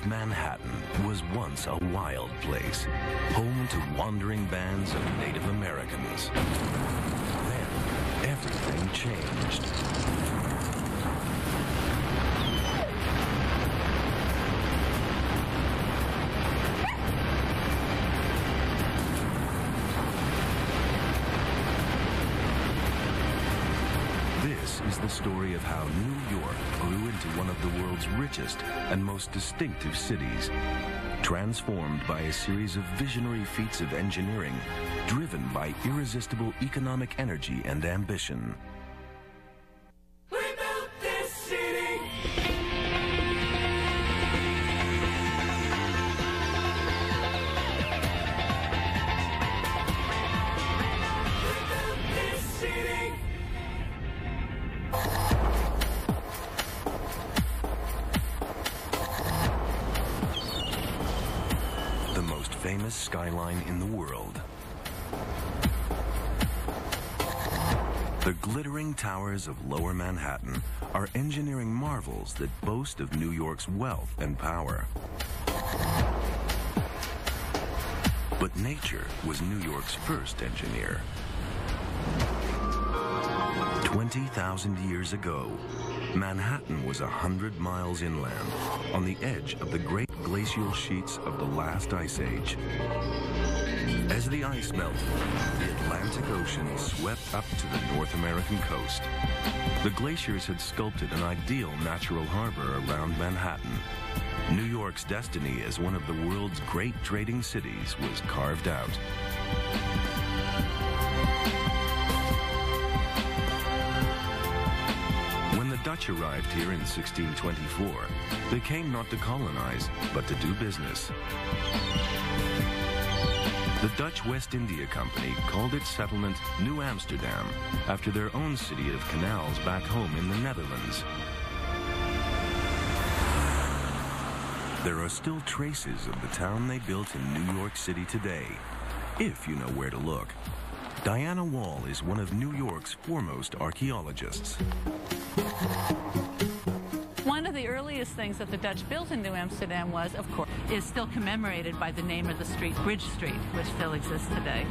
Manhattan was once a wild place, home to wandering bands of Native Americans. Then, everything changed. This is the story of how New York grew into one of the world's richest and most distinctive cities, transformed by a series of visionary feats of engineering, driven by irresistible economic energy and ambition. We built this city. We built this city. The most famous skyline in the world. The glittering towers of Lower Manhattan are engineering marvels that boast of New York's wealth and power. But nature was New York's first engineer. 20,000 years ago, Manhattan was 100 miles inland, on the edge of the great glacial sheets of the last ice age. As the ice melted, the Atlantic Ocean swept up to the North American coast. The glaciers had sculpted an ideal natural harbor around Manhattan. New York's destiny as one of the world's great trading cities was carved out. When the Dutch arrived here in 1624, they came not to colonize, but to do business. The Dutch West India Company called its settlement New Amsterdam, after their own city of canals back home in the Netherlands. There are still traces of the town they built in New York City today, if you know where to look. Diana Wall is one of New York's foremost archaeologists. One of the earliest things that the Dutch built in New Amsterdam was, of course, is still commemorated by the name of the street, Bridge Street, which still exists today.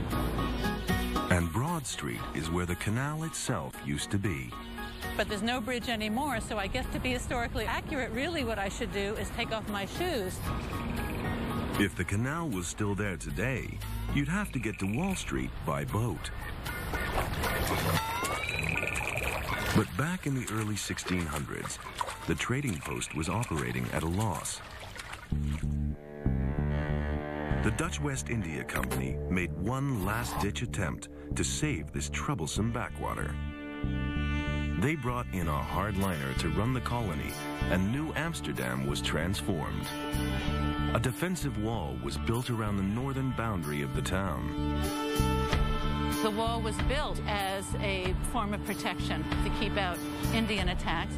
And Broad Street is where the canal itself used to be. But there's no bridge anymore, so I guess to be historically accurate, really what I should do is take off my shoes. If the canal was still there today, you'd have to get to Wall Street by boat. But back in the early 1600s, the trading post was operating at a loss. The Dutch West India Company made one last-ditch attempt to save this troublesome backwater. They brought in a hardliner to run the colony, and New Amsterdam was transformed. A defensive wall was built around the northern boundary of the town. The wall was built as a form of protection to keep out Indian attacks.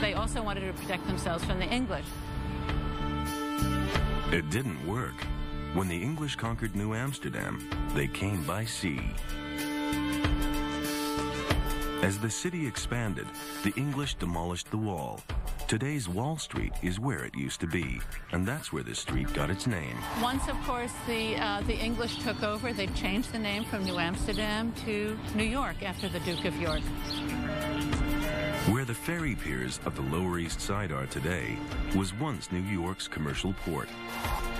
They also wanted to protect themselves from the English. It didn't work. When the English conquered New Amsterdam, they came by sea. As the city expanded, the English demolished the wall. Today's Wall Street is where it used to be, and that's where this street got its name. Once, of course, the English took over, they changed the name from New Amsterdam to New York after the Duke of York. Where the ferry piers of the Lower East Side are today was once New York's commercial port.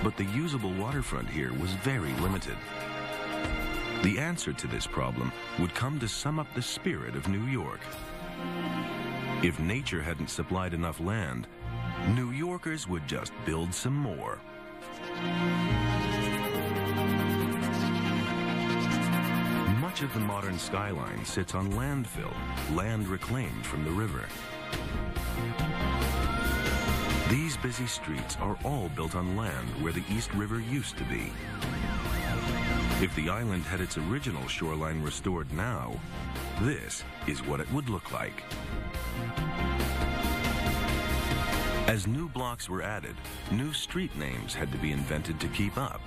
But the usable waterfront here was very limited. The answer to this problem would come to sum up the spirit of New York. If nature hadn't supplied enough land, New Yorkers would just build some more. Much of the modern skyline sits on landfill, land reclaimed from the river. These busy streets are all built on land where the East River used to be. If the island had its original shoreline restored now, this is what it would look like. As new blocks were added, new street names had to be invented to keep up.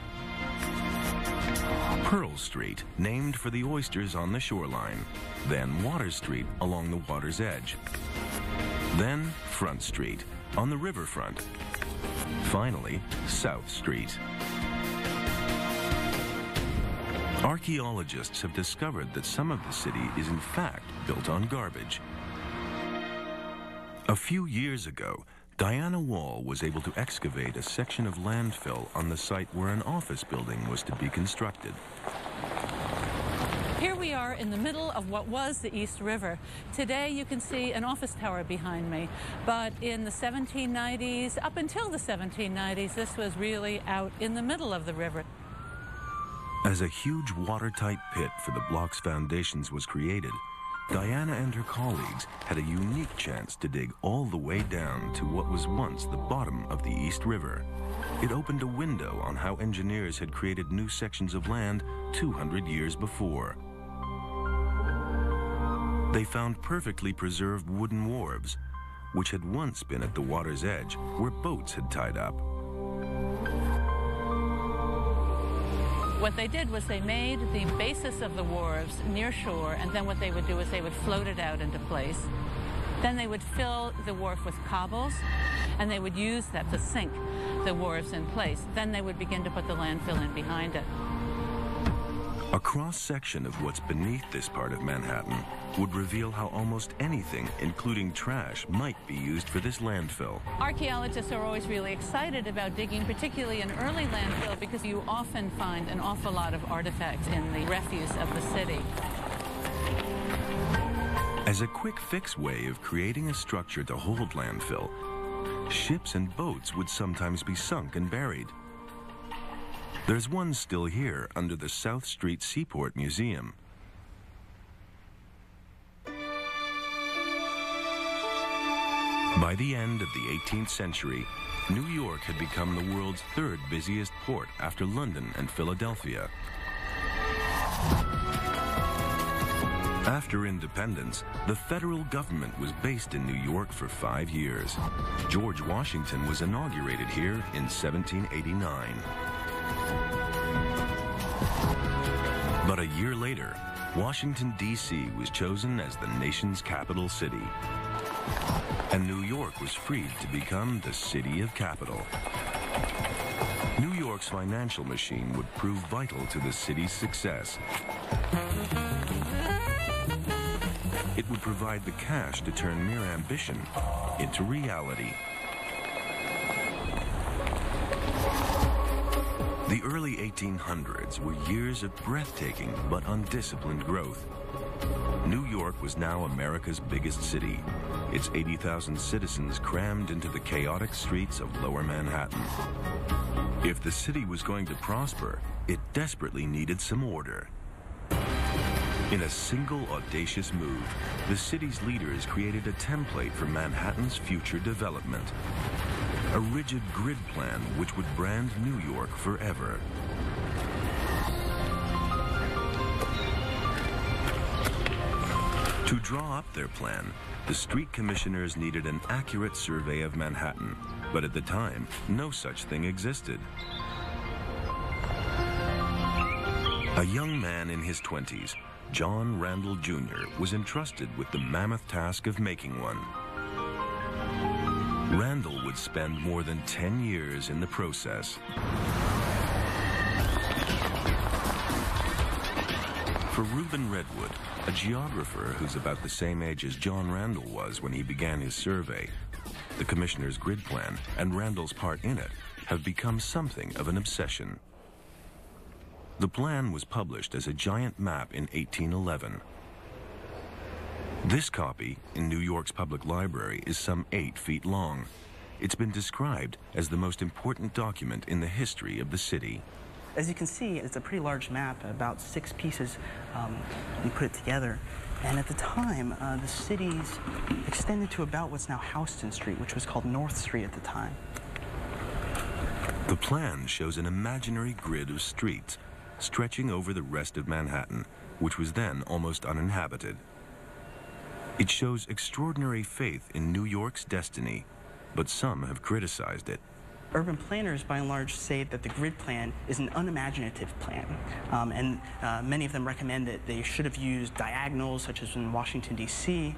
Pearl Street, named for the oysters on the shoreline. Then Water Street, along the water's edge. Then Front Street, on the riverfront. Finally, South Street. Archaeologists have discovered that some of the city is in fact built on garbage. A few years ago, Diana Wall was able to excavate a section of landfill on the site where an office building was to be constructed. Here we are in the middle of what was the East River. Today you can see an office tower behind me, but in the 1790s, up until the 1790s, this was really out in the middle of the river. As a huge watertight pit for the block's foundations was created, Diana and her colleagues had a unique chance to dig all the way down to what was once the bottom of the East River. It opened a window on how engineers had created new sections of land 200 years before. They found perfectly preserved wooden wharves, which had once been at the water's edge where boats had tied up. What they did was they made the basis of the wharves near shore, and then what they would do is they would float it out into place. Then they would fill the wharf with cobbles, and they would use that to sink the wharves in place. Then they would begin to put the landfill in behind it. A cross-section of what's beneath this part of Manhattan would reveal how almost anything, including trash, might be used for this landfill. Archaeologists are always really excited about digging, particularly an early landfill, because you often find an awful lot of artifacts in the refuse of the city. As a quick-fix way of creating a structure to hold landfill, ships and boats would sometimes be sunk and buried. There's one still here under the South Street Seaport Museum. By the end of the 18th century, New York had become the world's third busiest port after London and Philadelphia. After independence, the federal government was based in New York for 5 years. George Washington was inaugurated here in 1789. But a year later, Washington, D.C. was chosen as the nation's capital city. And New York was freed to become the city of capital. New York's financial machine would prove vital to the city's success. It would provide the cash to turn mere ambition into reality. The early 1800s were years of breathtaking but undisciplined growth. New York was now America's biggest city, its 80,000 citizens crammed into the chaotic streets of Lower Manhattan. If the city was going to prosper, it desperately needed some order. In a single audacious move, the city's leaders created a template for Manhattan's future development. A rigid grid plan which would brand New York forever. To draw up their plan, the street commissioners needed an accurate survey of Manhattan, but at the time, no such thing existed. A young man in his 20s, John Randall Jr., was entrusted with the mammoth task of making one. Randall would spend more than 10 years in the process. For Reuben Redwood, a geographer who's about the same age as John Randall was when he began his survey, the commissioner's grid plan and Randall's part in it have become something of an obsession. The plan was published as a giant map in 1811. This copy, in New York's public library, is some 8 feet long. It's been described as the most important document in the history of the city. As you can see, it's a pretty large map, about 6 pieces. We put it together. And at the time, the cities extended to about what's now Houston Street, which was called North Street at the time. The plan shows an imaginary grid of streets stretching over the rest of Manhattan, which was then almost uninhabited. It shows extraordinary faith in New York's destiny, but some have criticized it. Urban planners, by and large, say that the grid plan is an unimaginative plan, and many of them recommend that they should have used diagonals, such as in Washington, D.C.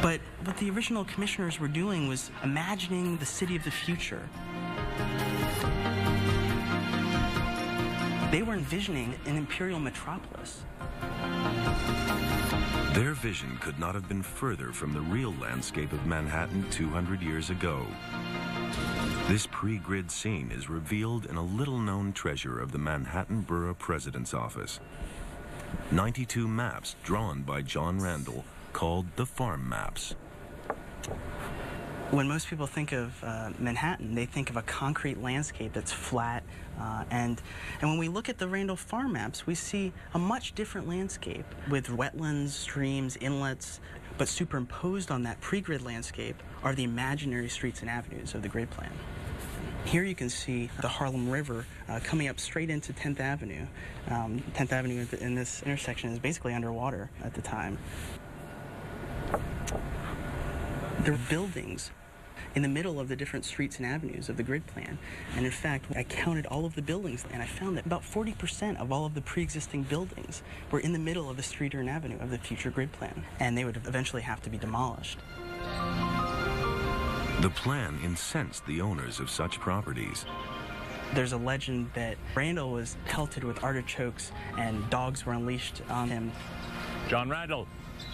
But what the original commissioners were doing was imagining the city of the future. They were envisioning an imperial metropolis. Their vision could not have been further from the real landscape of Manhattan 200 years ago. This pre-grid scene is revealed in a little-known treasure of the Manhattan Borough President's Office. 92 maps drawn by John Randall, called the Farm Maps. When most people think of Manhattan, they think of a concrete landscape that's flat, and when we look at the Randall Farm Maps, we see a much different landscape with wetlands, streams, inlets, but superimposed on that pre-grid landscape are the imaginary streets and avenues of the grid plan. Here you can see the Harlem River coming up straight into 10th Avenue. 10th Avenue in this intersection is basically underwater at the time. There are buildings in the middle of the different streets and avenues of the grid plan. And in fact, I counted all of the buildings, and I found that about 40% of all of the pre-existing buildings were in the middle of the street or an avenue of the future grid plan, and they would eventually have to be demolished. The plan incensed the owners of such properties. There's a legend that Randall was pelted with artichokes and dogs were unleashed on him. John Randall,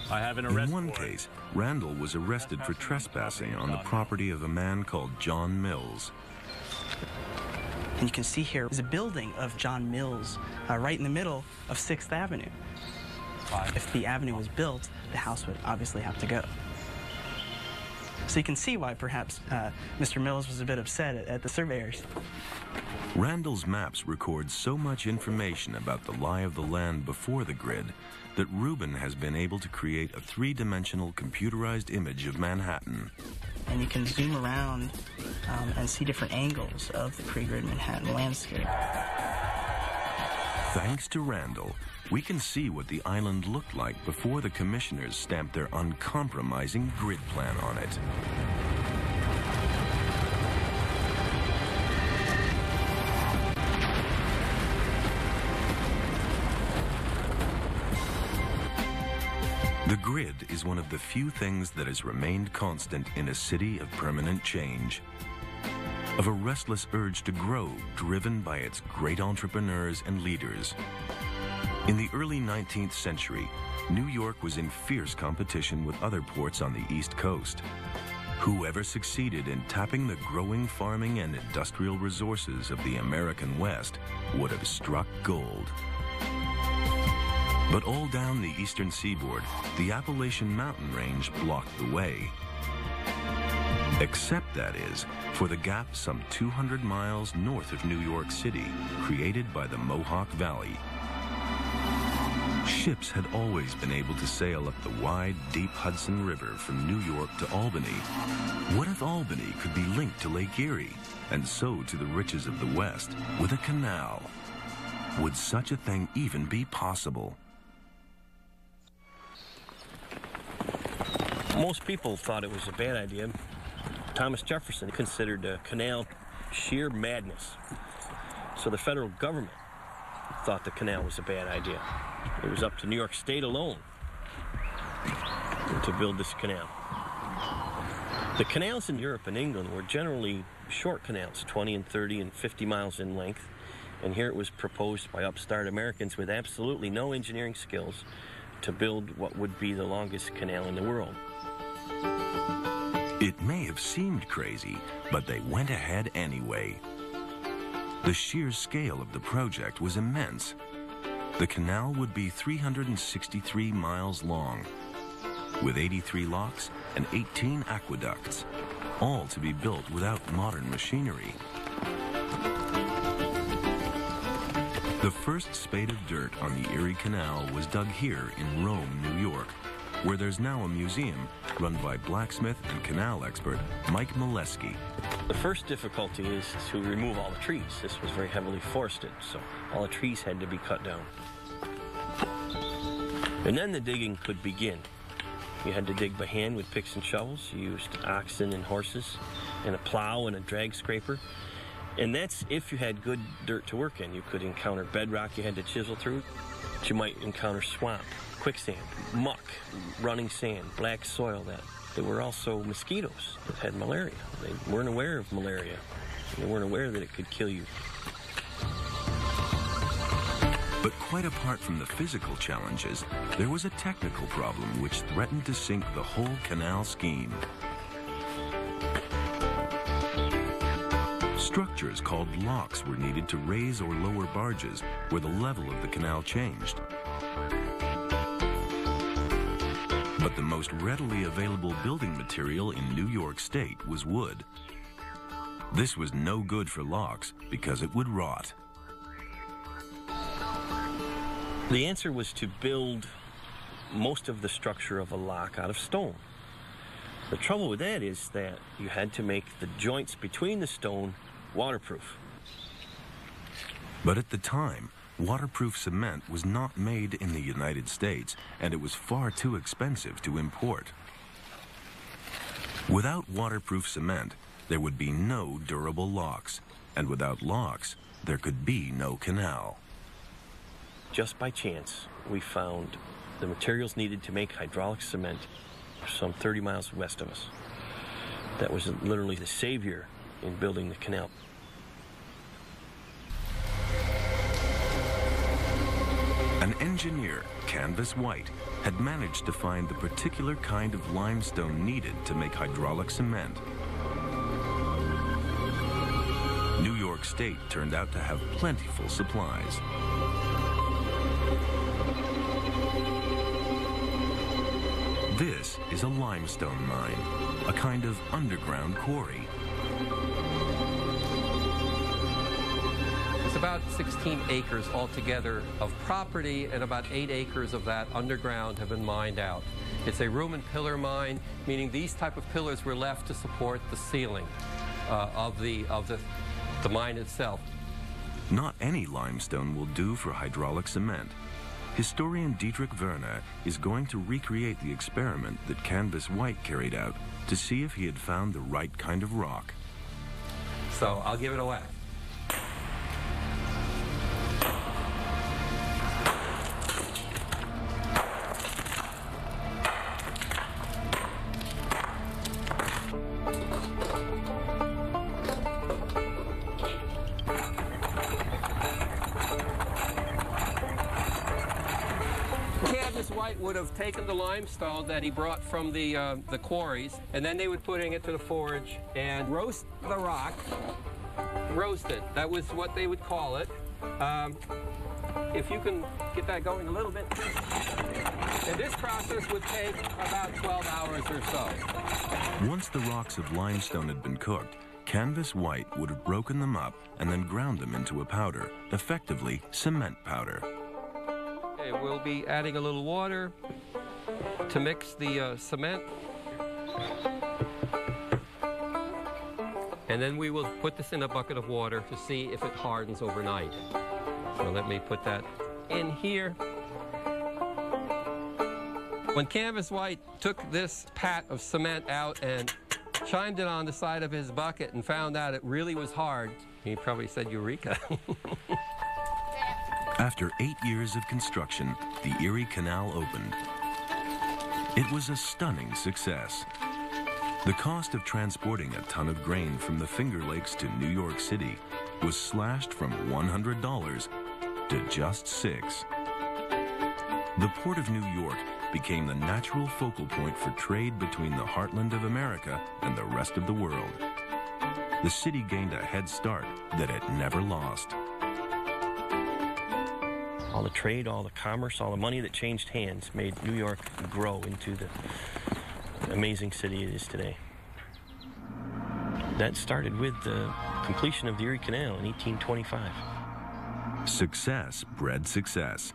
I have an arrest In one warrant. case, Randall was arrested for trespassing on the property of a man called John Mills. And you can see here is a building of John Mills right in the middle of 6th Avenue. If the avenue was built, the house would obviously have to go. So you can see why perhaps Mr. Mills was a bit upset at the surveyors. Randall's maps record so much information about the lie of the land before the grid that Rubin has been able to create a three-dimensional computerized image of Manhattan. And you can zoom around and see different angles of the pre-grid Manhattan landscape. Thanks to Randall, we can see what the island looked like before the commissioners stamped their uncompromising grid plan on it. The grid is one of the few things that has remained constant in a city of permanent change. Of a restless urge to grow, driven by its great entrepreneurs and leaders. In the early 19th century, New York was in fierce competition with other ports on the East Coast. Whoever succeeded in tapping the growing farming and industrial resources of the American West would have struck gold. But all down the eastern seaboard, the Appalachian Mountain Range blocked the way. Except, that is, for the gap some 200 miles north of New York City, created by the Mohawk Valley. Ships had always been able to sail up the wide, deep Hudson River from New York to Albany. What if Albany could be linked to Lake Erie, and so to the riches of the West, with a canal? Would such a thing even be possible? Most people thought it was a bad idea. Thomas Jefferson considered a canal sheer madness. So the federal government thought the canal was a bad idea. It was up to New York State alone to build this canal. The canals in Europe and England were generally short canals, 20 and 30 and 50 miles in length. And here it was proposed by upstart Americans with absolutely no engineering skills to build what would be the longest canal in the world. It may have seemed crazy, but they went ahead anyway. The sheer scale of the project was immense. The canal would be 363 miles long, with 83 locks and 18 aqueducts, all to be built without modern machinery. The first spade of dirt on the Erie Canal was dug here in Rome, New York, where there's now a museum run by blacksmith and canal expert Mike Molesky. The first difficulty is to remove all the trees. This was very heavily forested, so all the trees had to be cut down. And then the digging could begin. You had to dig by hand with picks and shovels. You used oxen and horses, and a plow and a drag scraper. And that's if you had good dirt to work in. You could encounter bedrock you had to chisel through, but you might encounter swamp, quicksand, muck, running sand, black soil. That there were also mosquitoes that had malaria. They weren't aware of malaria. They weren't aware that it could kill you. But quite apart from the physical challenges, there was a technical problem which threatened to sink the whole canal scheme. Structures called locks were needed to raise or lower barges where the level of the canal changed. But the most readily available building material in New York State was wood. This was no good for locks because it would rot. The answer was to build most of the structure of a lock out of stone. The trouble with that is that you had to make the joints between the stone waterproof. But at the time, waterproof cement was not made in the United States, and it was far too expensive to import. Without waterproof cement, there would be no durable locks, and without locks, there could be no canal. Just by chance, we found the materials needed to make hydraulic cement some 30 miles west of us. That was literally the savior in building the canal. An engineer, Canvas White, had managed to find the particular kind of limestone needed to make hydraulic cement. New York State turned out to have plentiful supplies. This is a limestone mine, a kind of underground quarry. It's about 16 acres altogether of property, and about 8 acres of that underground have been mined out. It's a room and pillar mine, meaning these type of pillars were left to support the ceiling of the mine itself. Not any limestone will do for hydraulic cement. Historian Dietrich Werner is going to recreate the experiment that Canvas White carried out to see if he had found the right kind of rock. So I'll give it a whack. Would have taken the limestone that he brought from the quarries, and then they would put it to the forge and roast the rock. Roast it. That was what they would call it. If you can get that going a little bit. And this process would take about 12 hours or so. Once the rocks of limestone had been cooked, Canvas White would have broken them up and then ground them into a powder, effectively cement powder. We'll be adding a little water to mix the cement. And then we will put this in a bucket of water to see if it hardens overnight. So let me put that in here. When Canvas White took this pat of cement out and chimed it on the side of his bucket and found out it really was hard, he probably said, "Eureka." After 8 years of construction, the Erie Canal opened. It was a stunning success. The cost of transporting a ton of grain from the Finger Lakes to New York City was slashed from $100 to just $6. The Port of New York became the natural focal point for trade between the heartland of America and the rest of the world. The city gained a head start that it never lost. All the trade, all the commerce, all the money that changed hands made New York grow into the amazing city it is today. That started with the completion of the Erie Canal in 1825. Success bred success.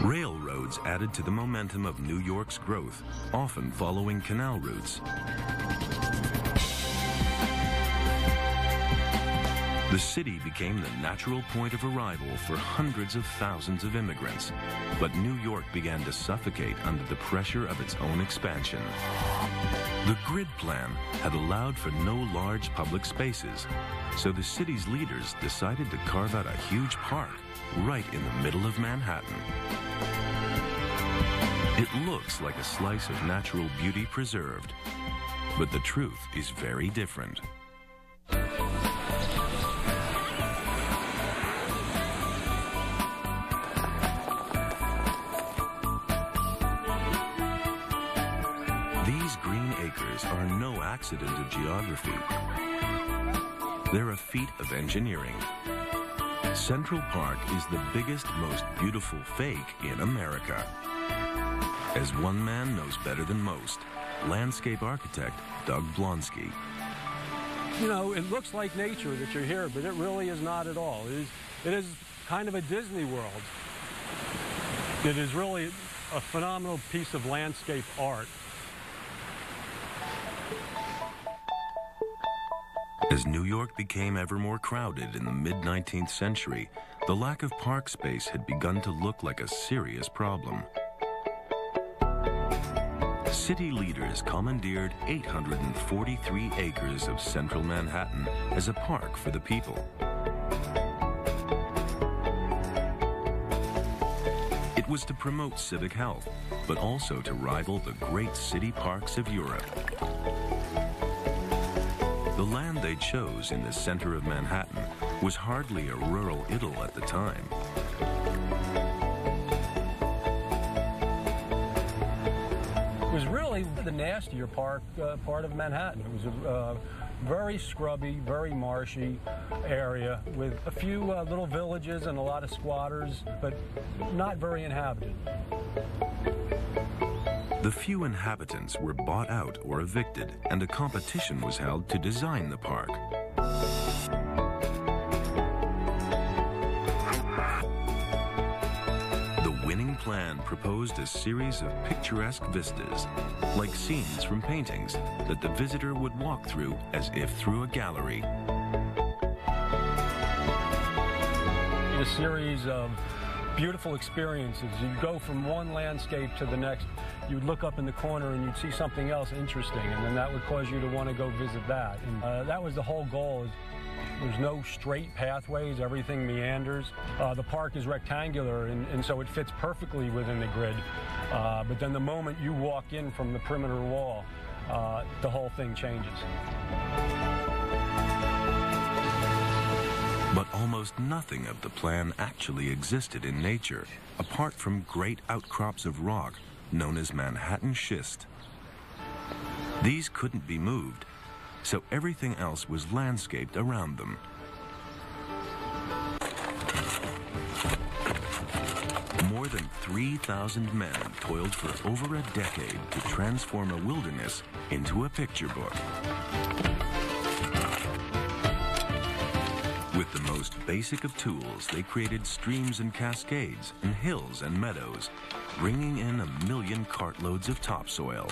Railroads added to the momentum of New York's growth, often following canal routes. The city became the natural point of arrival for hundreds of thousands of immigrants, but New York began to suffocate under the pressure of its own expansion. The grid plan had allowed for no large public spaces, so the city's leaders decided to carve out a huge park right in the middle of Manhattan. It looks like a slice of natural beauty preserved, but the truth is very different. These green acres are no accident of geography. They're a feat of engineering. Central Park is the biggest, most beautiful fake in America. As one man knows better than most, landscape architect Doug Blonsky. You know, it looks like nature that you're here, but it really is not at all. It is kind of a Disney World. It is really a phenomenal piece of landscape art. As New York became ever more crowded in the mid-19th century, the lack of park space had begun to look like a serious problem. City leaders commandeered 843 acres of central Manhattan as a park for the people. It was to promote civic health, but also to rival the great city parks of Europe. The land they chose in the center of Manhattan was hardly a rural idyll at the time. It was really the nastier part of Manhattan. It was a very scrubby, very marshy area with a few little villages and a lot of squatters, but not very inhabited. The few inhabitants were bought out or evicted, and a competition was held to design the park. The winning plan proposed a series of picturesque vistas, like scenes from paintings, that the visitor would walk through as if through a gallery. A series of beautiful experiences. You'd go from one landscape to the next. You'd look up in the corner and you'd see something else interesting, and then that would cause you to want to go visit that. And that was the whole goal. There's no straight pathways. Everything meanders. The park is rectangular, and so it fits perfectly within the grid. But then the moment you walk in from the perimeter wall, the whole thing changes. But almost nothing of the plan actually existed in nature, apart from great outcrops of rock known as Manhattan schist. These couldn't be moved, so everything else was landscaped around them. More than 3,000 men toiled for over a decade to transform a wilderness into a picture book. With the most basic of tools, they created streams and cascades and hills and meadows, bringing in 1 million cartloads of topsoil.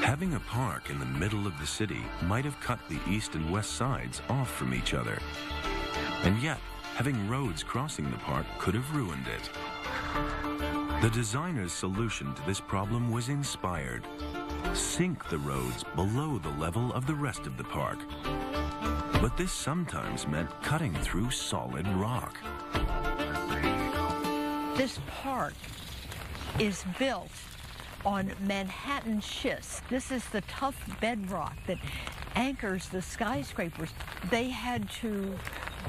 Having a park in the middle of the city might have cut the east and west sides off from each other. And yet, having roads crossing the park could have ruined it. The designer's solution to this problem was inspired. Sink the roads below the level of the rest of the park. But this sometimes meant cutting through solid rock. This park is built on Manhattan schist. This is the tough bedrock that anchors the skyscrapers. They had to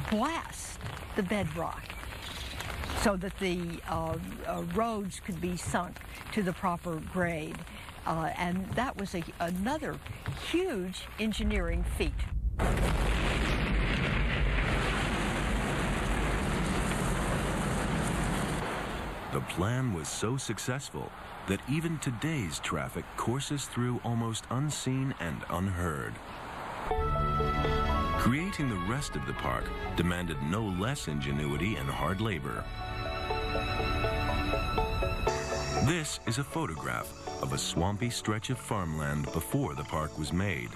blast the bedrock so that the roads could be sunk to the proper grade. And that was another huge engineering feat. The plan was so successful that even today's traffic courses through almost unseen and unheard. Creating the rest of the park demanded no less ingenuity and hard labor. This is a photograph of a swampy stretch of farmland before the park was made.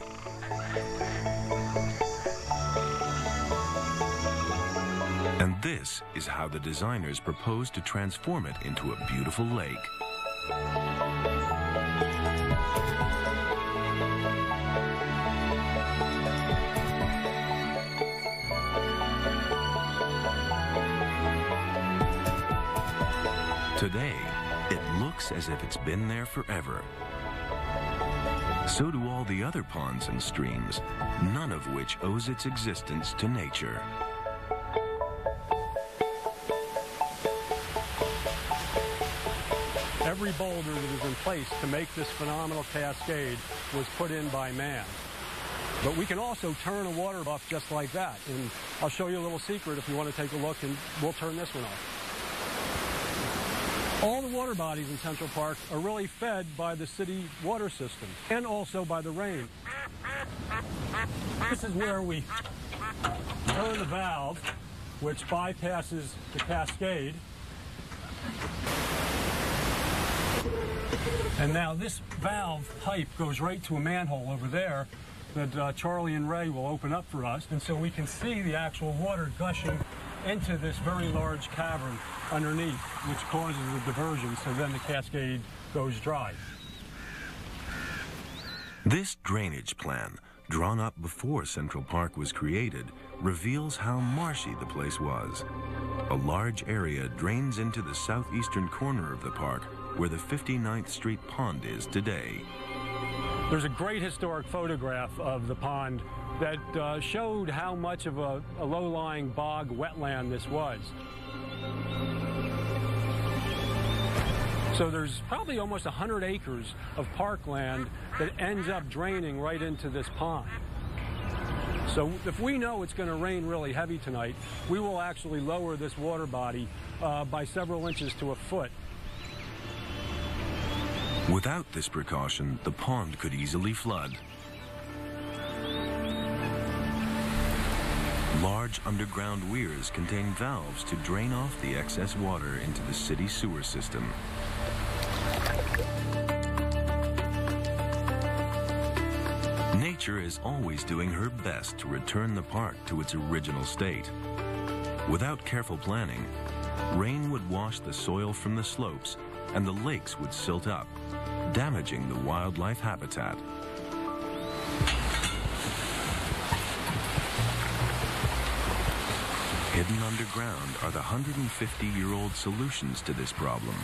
And this is how the designers proposed to transform it into a beautiful lake. Today, it looks as if it's been there forever. So do all the other ponds and streams, none of which owes its existence to nature. Every boulder that is in place to make this phenomenal cascade was put in by man. But we can also turn a water off just like that. And I'll show you a little secret if you want to take a look, and we'll turn this one off. All the water bodies in Central Park are really fed by the city water system and also by the rain. This is where we turn the valve, which bypasses the cascade. And now this valve pipe goes right to a manhole over there that Charlie and Ray will open up for us. And so we can see the actual water gushing into this very large cavern underneath, which causes the diversion, so then the cascade goes dry. This drainage plan, drawn up before Central Park was created, reveals how marshy the place was. A large area drains into the southeastern corner of the park, where the 59th Street Pond is today. There's a great historic photograph of the pond that showed how much of a low-lying bog wetland this was. So there's probably almost 100 acres of parkland that ends up draining right into this pond. So if we know it's going to rain really heavy tonight, we will actually lower this water body by several inches to a foot. Without this precaution, the pond could easily flood. Large underground weirs contain valves to drain off the excess water into the city sewer system. Nature is always doing her best to return the park to its original state. Without careful planning, rain would wash the soil from the slopes and the lakes would silt up, damaging the wildlife habitat. Hidden underground are the 150-year-old solutions to this problem,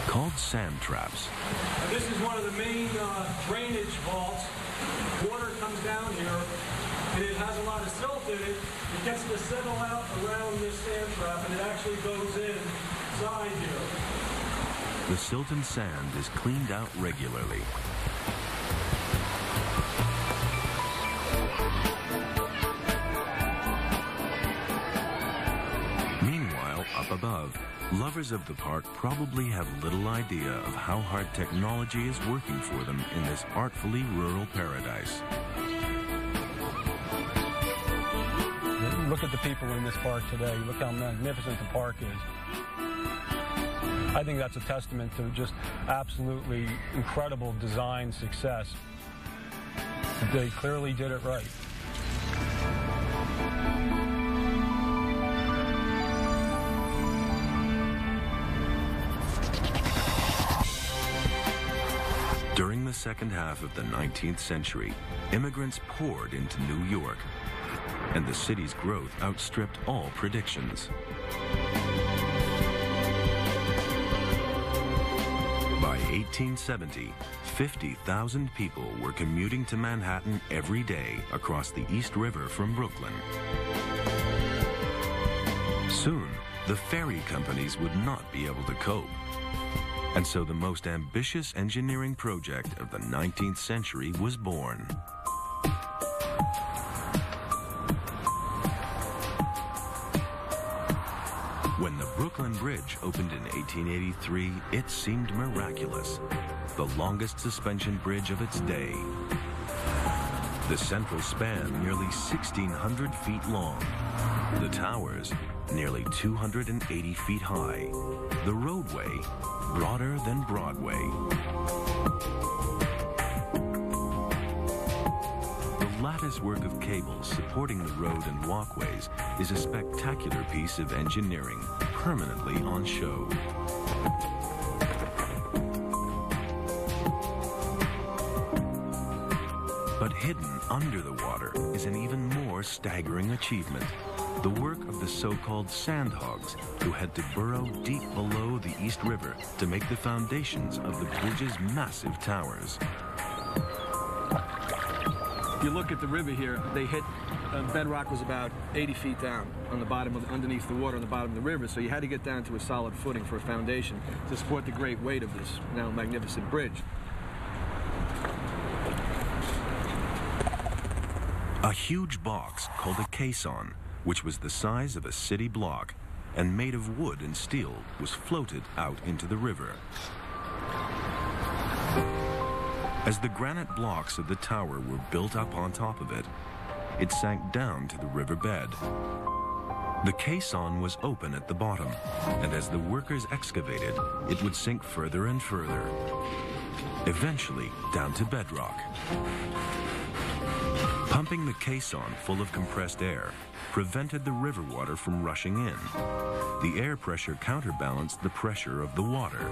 called sand traps. This is one of the main drainage vaults. Water comes down here, and it has a lot of silt in it. It gets to settle out around this sand trap, and it actually goes inside here. The silt and sand is cleaned out regularly. Meanwhile, up above, lovers of the park probably have little idea of how hard technology is working for them in this artfully rural paradise. Look at the people in this park today. Look how magnificent the park is. I think that's a testament to just absolutely incredible design success. They clearly did it right. During the second half of the 19th century, immigrants poured into New York, and the city's growth outstripped all predictions. By 1870, 50,000 people were commuting to Manhattan every day across the East River from Brooklyn. Soon, the ferry companies would not be able to cope. And so the most ambitious engineering project of the 19th century was born. When the Brooklyn Bridge opened in 1883, it seemed miraculous. The longest suspension bridge of its day. The central span nearly 1,600 feet long. The towers nearly 280 feet high. The roadway broader than Broadway. The lattice work of cables supporting the road and walkways is a spectacular piece of engineering, permanently on show. But hidden under the water is an even more staggering achievement. the work of the so-called sandhogs, who had to burrow deep below the East River to make the foundations of the bridge's massive towers. If you look at the river here, they hit, bedrock was about 80 feet down on the bottom of, underneath the water on the bottom of the river, so you had to get down to a solid footing for a foundation to support the great weight of this now magnificent bridge. A huge box called a caisson, which was the size of a city block and made of wood and steel, was floated out into the river. As the granite blocks of the tower were built up on top of it, it sank down to the riverbed. The caisson was open at the bottom, and as the workers excavated, it would sink further and further, eventually down to bedrock. Pumping the caisson full of compressed air prevented the river water from rushing in. The air pressure counterbalanced the pressure of the water.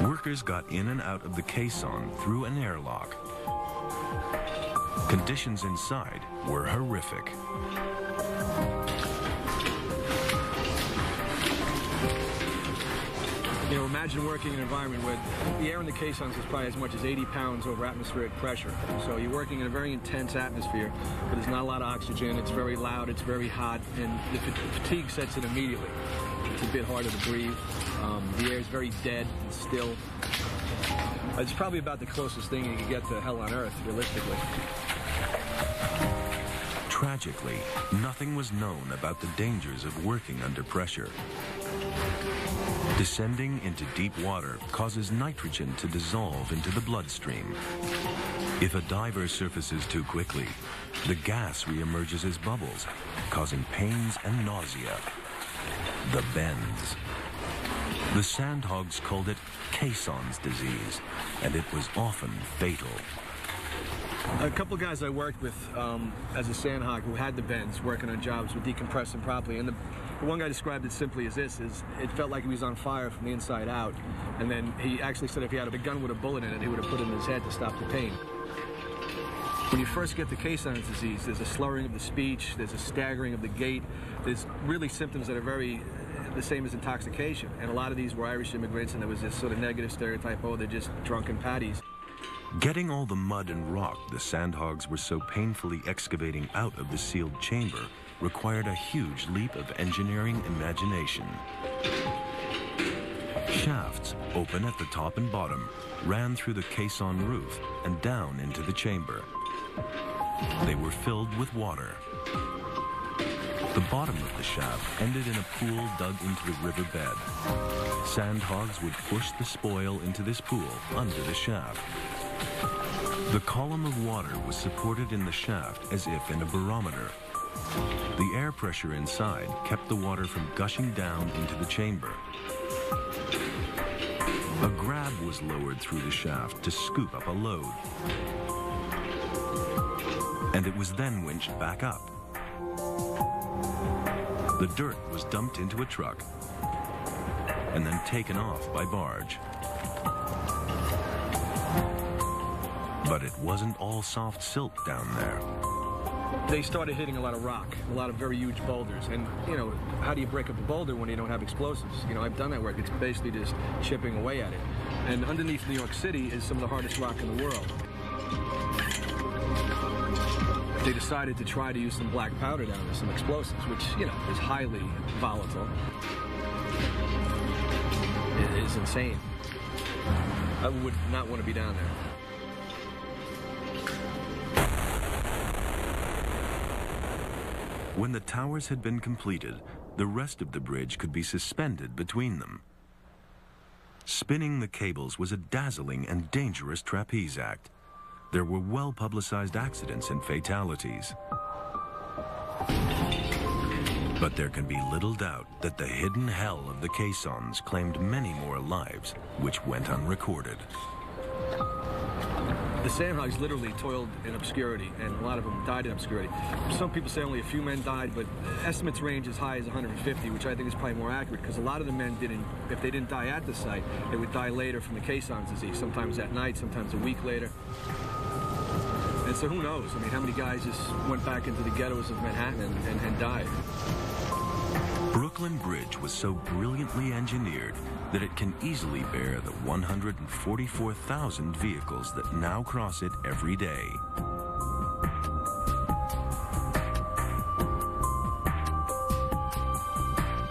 Workers got in and out of the caisson through an airlock. Conditions inside were horrific. You know, imagine working in an environment where the air in the caissons is probably as much as 80 pounds over atmospheric pressure. So you're working in a very intense atmosphere, but there's not a lot of oxygen. It's very loud, it's very hot, and the fatigue sets in immediately. It's a bit harder to breathe. The air is very dead and still. It's probably about the closest thing you can get to hell on earth, realistically. Tragically, nothing was known about the dangers of working under pressure. Descending into deep water causes nitrogen to dissolve into the bloodstream. If a diver surfaces too quickly, the gas reemerges as bubbles, causing pains and nausea. The bends. The sandhogs called it caisson's disease, and it was often fatal. A couple of guys I worked with as a sandhog who had the bends working on jobs would decompress them properly, and the one guy described it simply as this: it felt like he was on fire from the inside out, and then he actually said if he had a gun with a bullet in it, he would have put it in his head to stop the pain. When you first get the caisson's disease, there's a slurring of the speech, there's a staggering of the gait, there's really symptoms that are very the same as intoxication, and a lot of these were Irish immigrants, and there was this sort of negative stereotype, oh, they're just drunken paddies. Getting all the mud and rock the sandhogs were so painfully excavating out of the sealed chamber required a huge leap of engineering imagination. Shafts, open at the top and bottom, ran through the caisson roof and down into the chamber. They were filled with water. The bottom of the shaft ended in a pool dug into the riverbed. Sandhogs would push the spoil into this pool under the shaft. The column of water was supported in the shaft as if in a barometer. The air pressure inside kept the water from gushing down into the chamber. A grab was lowered through the shaft to scoop up a load. And it was then winched back up. The dirt was dumped into a truck and then taken off by barge. But it wasn't all soft silk down there. They started hitting a lot of rock, a lot of very huge boulders. And, you know, how do you break up a boulder when you don't have explosives? You know, I've done that work. It's basically just chipping away at it. And underneath New York City is some of the hardest rock in the world. They decided to try to use some black powder down there, some explosives, which, you know, is highly volatile. It is insane. I would not want to be down there. When the towers had been completed, the rest of the bridge could be suspended between them. Spinning the cables was a dazzling and dangerous trapeze act. There were well-publicized accidents and fatalities. But there can be little doubt that the hidden hell of the caissons claimed many more lives, which went unrecorded. The sandhogs literally toiled in obscurity, and a lot of them died in obscurity. Some people say only a few men died, but estimates range as high as 150, which I think is probably more accurate, because a lot of the men didn't, if they didn't die at the site, they would die later from the caisson's disease, sometimes at night, sometimes a week later. And so who knows? I mean, how many guys just went back into the ghettos of Manhattan and died? Brooklyn Bridge was so brilliantly engineered that it can easily bear the 144,000 vehicles that now cross it every day.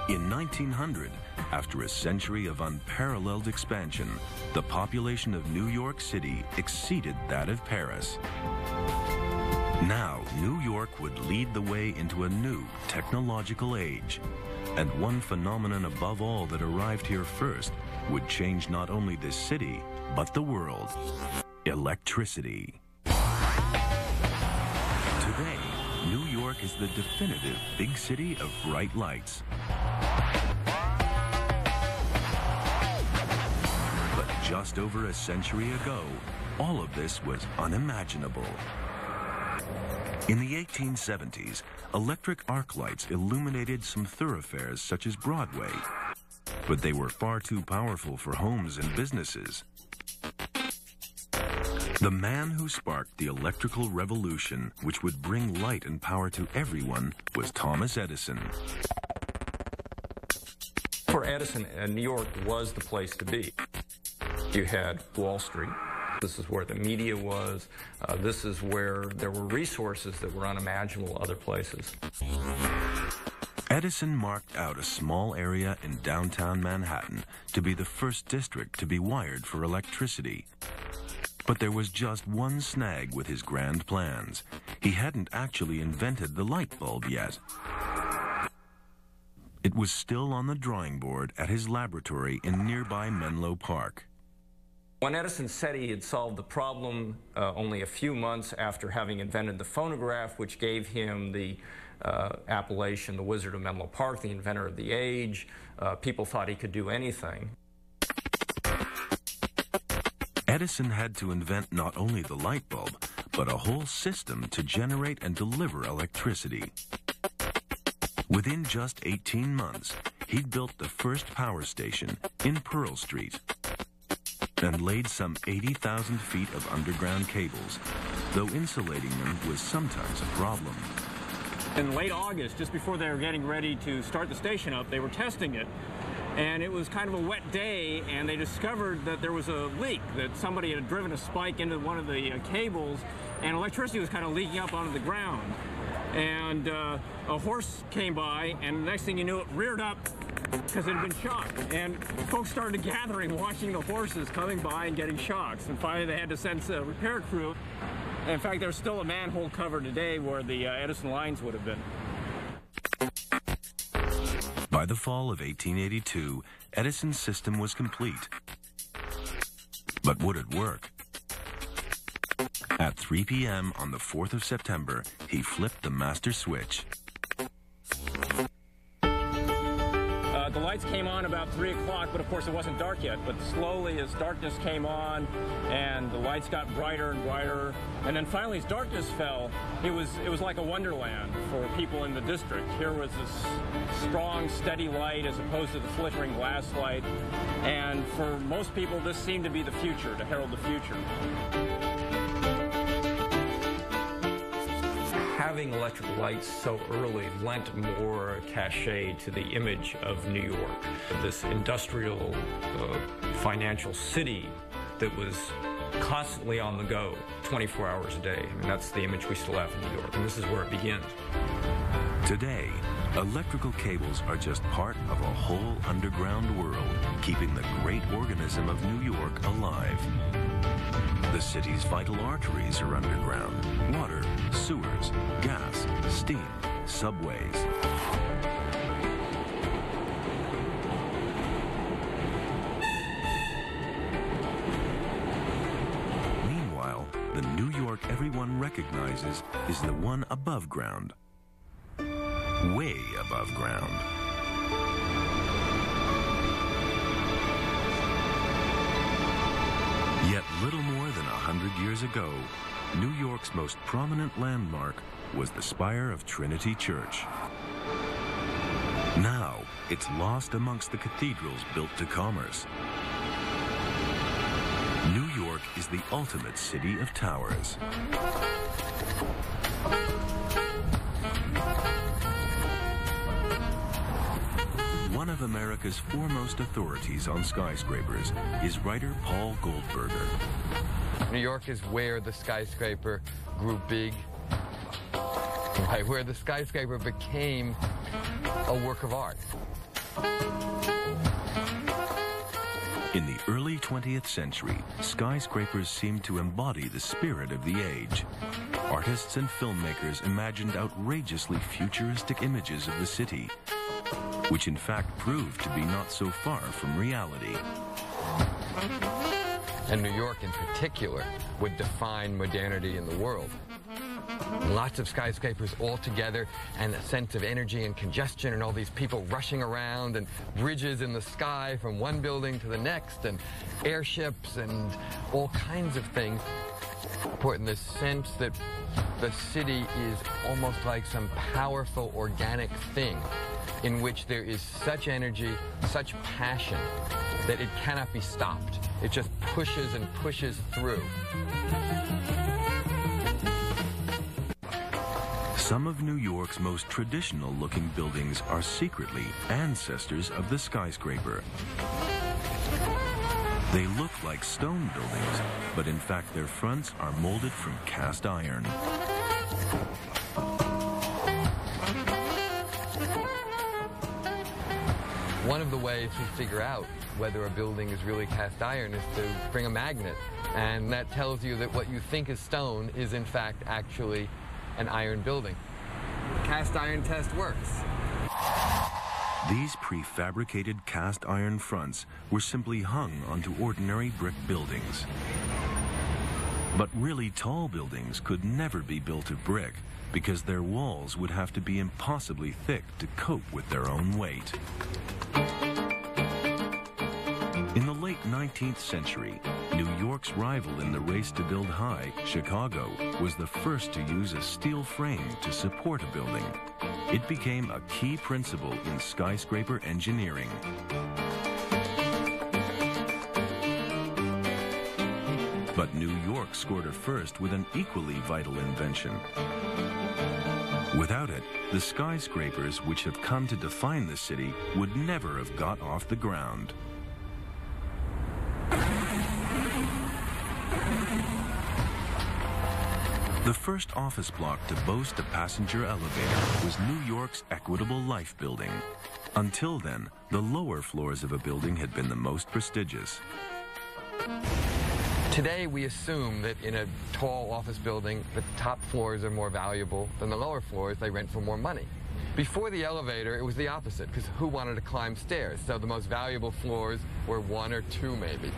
In 1900, after a century of unparalleled expansion, the population of New York City exceeded that of Paris. Now, New York would lead the way into a new technological age. And one phenomenon above all that arrived here first would change not only this city, but the world: electricity. Today, New York is the definitive big city of bright lights. But just over a century ago, all of this was unimaginable. In the 1870s, electric arc lights illuminated some thoroughfares such as Broadway, but they were far too powerful for homes and businesses. The man who sparked the electrical revolution, which would bring light and power to everyone, was Thomas Edison. For Edison, New York was the place to be. You had Wall Street. This is where the media was. This is where there were resources that were unimaginable other places. Edison marked out a small area in downtown Manhattan to be the first district to be wired for electricity. But there was just one snag with his grand plans. He hadn't actually invented the light bulb yet. It was still on the drawing board at his laboratory in nearby Menlo Park. When Edison said he had solved the problem only a few months after having invented the phonograph, which gave him the appellation, the Wizard of Menlo Park, the inventor of the age, people thought he could do anything. Edison had to invent not only the light bulb, but a whole system to generate and deliver electricity. Within just 18 months, he'd built the first power station in Pearl Street and laid some 80,000 feet of underground cables, though insulating them was sometimes a problem. In late August, just before they were getting ready to start the station up, they were testing it. And it was kind of a wet day, and they discovered that there was a leak, that somebody had driven a spike into one of the cables, and electricity was kind of leaking up onto the ground. And a horse came by, and the next thing you knew, it reared up because it had been shocked. And folks started gathering, watching the horses coming by and getting shocks. And finally, they had to send a repair crew. And in fact, there's still a manhole cover today where the Edison lines would have been. By the fall of 1882, Edison's system was complete. But would it work? At 3 p.m. on the 4th of September, he flipped the master switch. The lights came on about 3 o'clock, but of course it wasn't dark yet. But slowly, as darkness came on, and the lights got brighter and brighter, and then finally, as darkness fell, it was like a wonderland for people in the district. Here was this strong, steady light as opposed to the flickering glass light, and for most people, this seemed to be the future, to herald the future. Having electric lights so early lent more cachet to the image of New York, this industrial, financial city that was constantly on the go, 24 hours a day. I mean, that's the image we still have in New York, and this is where it begins. Today, electrical cables are just part of a whole underground world, keeping the great organism of New York alive. The city's vital arteries are underground: water, sewers, gas, steam, subways. Meanwhile, the New York everyone recognizes is the one above ground. Way above ground. Yet little more than 100 years ago, New York's most prominent landmark was the spire of Trinity Church. Now, it's lost amongst the cathedrals built to commerce. New York is the ultimate city of towers. One of America's foremost authorities on skyscrapers is writer Paul Goldberger. New York is where the skyscraper grew big, right? Where the skyscraper became a work of art. In the early 20th century, skyscrapers seemed to embody the spirit of the age. Artists and filmmakers imagined outrageously futuristic images of the city, which in fact proved to be not so far from reality. And New York in particular would define modernity in the world. Lots of skyscrapers all together, and a sense of energy and congestion, and all these people rushing around, and bridges in the sky from one building to the next, and airships and all kinds of things. Important, this sense that the city is almost like some powerful organic thing in which there is such energy, such passion, that it cannot be stopped. It just pushes and pushes through. Some of New York's most traditional-looking buildings are secretly ancestors of the skyscraper. They look like stone buildings, but in fact their fronts are molded from cast iron. One of the ways we figure out whether a building is really cast iron is to bring a magnet, and that tells you that what you think is stone is in fact actually an iron building. Cast iron test works. These prefabricated cast iron fronts were simply hung onto ordinary brick buildings. But really tall buildings could never be built of brick because their walls would have to be impossibly thick to cope with their own weight. In the late 19th century, New York's rival in the race to build high, Chicago, was the first to use a steel frame to support a building. It became a key principle in skyscraper engineering. But New York scored a first with an equally vital invention. Without it, the skyscrapers which have come to define the city would never have got off the ground. The first office block to boast a passenger elevator was New York's Equitable Life Building. Until then, the lower floors of a building had been the most prestigious. Today we assume that in a tall office building, the top floors are more valuable than the lower floors. They rent for more money. Before the elevator, it was the opposite, because who wanted to climb stairs? So the most valuable floors were one or two, maybe.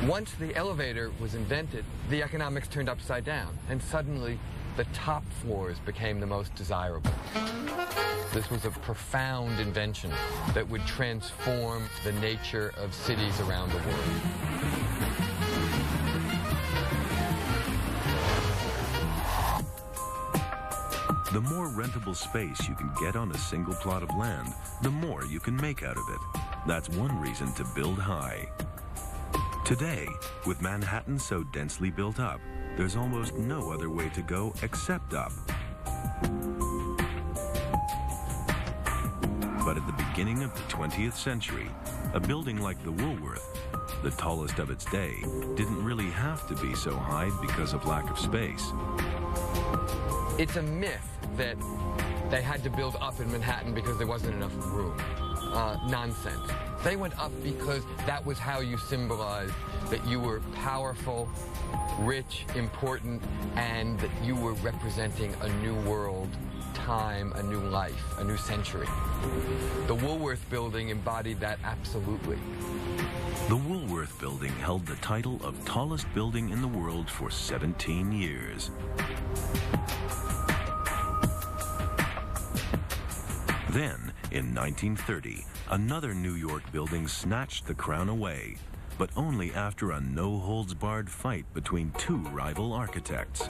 Once the elevator was invented, the economics turned upside down, and suddenly the top floors became the most desirable. This was a profound invention that would transform the nature of cities around the world. The more rentable space you can get on a single plot of land, the more you can make out of it. That's one reason to build high. Today, with Manhattan so densely built up, there's almost no other way to go except up. But at the beginning of the 20th century, a building like the Woolworth, the tallest of its day, didn't really have to be so high because of lack of space. It's a myth that they had to build up in Manhattan because there wasn't enough room. Nonsense. They went up because that was how you symbolized that you were powerful, rich, important, and that you were representing a new world, time, a new life, a new century. The Woolworth Building embodied that absolutely. The Woolworth Building held the title of tallest building in the world for 17 years. Then, in 1930, another New York building snatched the crown away, but only after a no-holds-barred fight between two rival architects.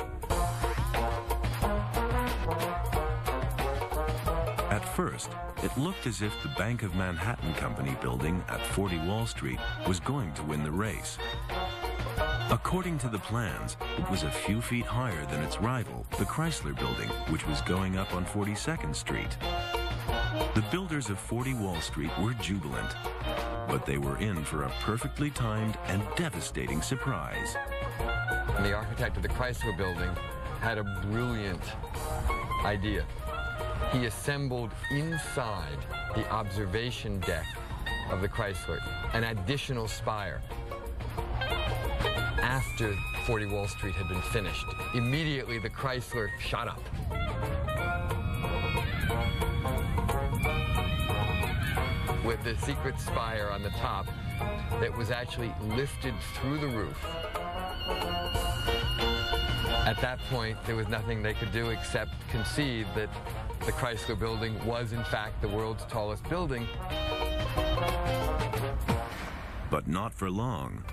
At first, it looked as if the Bank of Manhattan Company building at 40 Wall Street was going to win the race. According to the plans, it was a few feet higher than its rival, the Chrysler Building, which was going up on 42nd Street. The builders of 40 Wall Street were jubilant, but they were in for a perfectly timed and devastating surprise. And the architect of the Chrysler Building had a brilliant idea. He assembled inside the observation deck of the Chrysler an additional spire after 40 Wall Street had been finished. Immediately, the Chrysler shot up. With the secret spire on the top that was actually lifted through the roof. At that point, there was nothing they could do except concede that the Chrysler Building was, in fact, the world's tallest building. But not for long.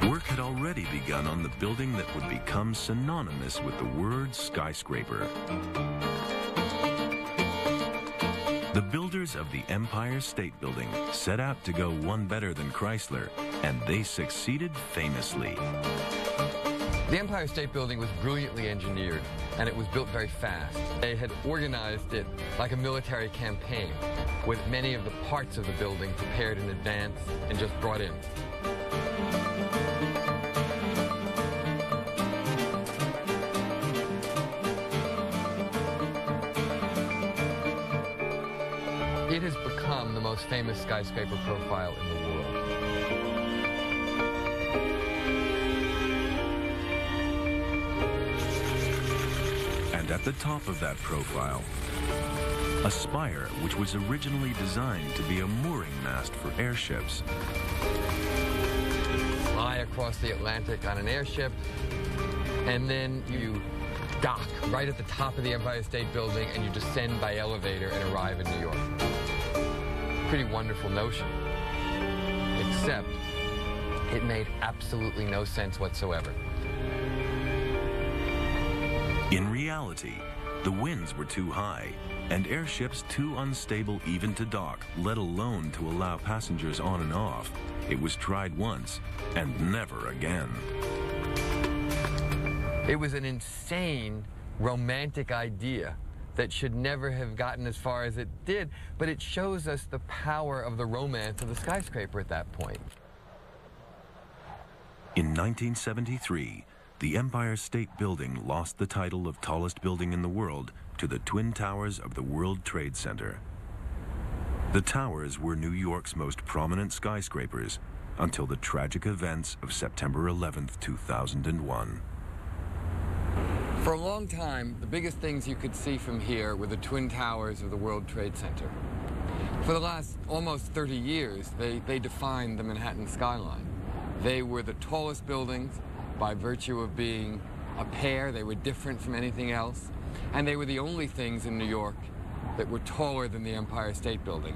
Work had already begun on the building that would become synonymous with the word skyscraper. The builders of the Empire State Building set out to go one better than Chrysler, and they succeeded famously. The Empire State Building was brilliantly engineered, and it was built very fast. They had organized it like a military campaign, with many of the parts of the building prepared in advance and just brought in. It has become the most famous skyscraper profile in the world. And at the top of that profile, a spire which was originally designed to be a mooring mast for airships. Fly across the Atlantic on an airship, and then you dock right at the top of the Empire State Building, and you descend by elevator and arrive in New York. Pretty wonderful notion, except it made absolutely no sense whatsoever. In reality, the winds were too high, and airships too unstable even to dock, let alone to allow passengers on and off. It was tried once, and never again. It was an insane, romantic idea that should never have gotten as far as it did, but it shows us the power of the romance of the skyscraper at that point. In 1973, the Empire State Building lost the title of tallest building in the world to the Twin Towers of the World Trade Center. The towers were New York's most prominent skyscrapers until the tragic events of September 11th, 2001. For a long time, the biggest things you could see from here were the Twin Towers of the World Trade Center. For the last almost 30 years, they defined the Manhattan skyline. They were the tallest buildings by virtue of being a pair. They were different from anything else. And they were the only things in New York that were taller than the Empire State Building.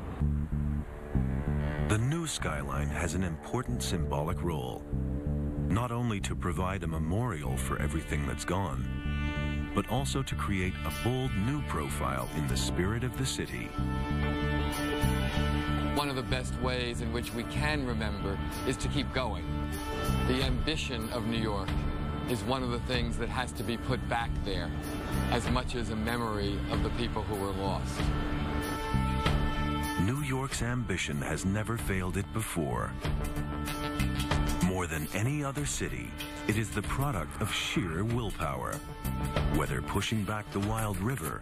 The new skyline has an important symbolic role, not only to provide a memorial for everything that's gone, but also to create a bold new profile in the spirit of the city. One of the best ways in which we can remember is to keep going. The ambition of New York is one of the things that has to be put back there, as much as a memory of the people who were lost. New York's ambition has never failed it before. More than any other city, it is the product of sheer willpower. Whether pushing back the wild river,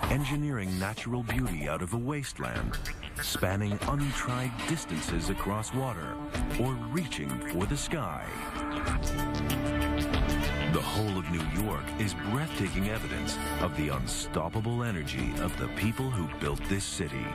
engineering natural beauty out of a wasteland, spanning untried distances across water, or reaching for the sky. The whole of New York is breathtaking evidence of the unstoppable energy of the people who built this city.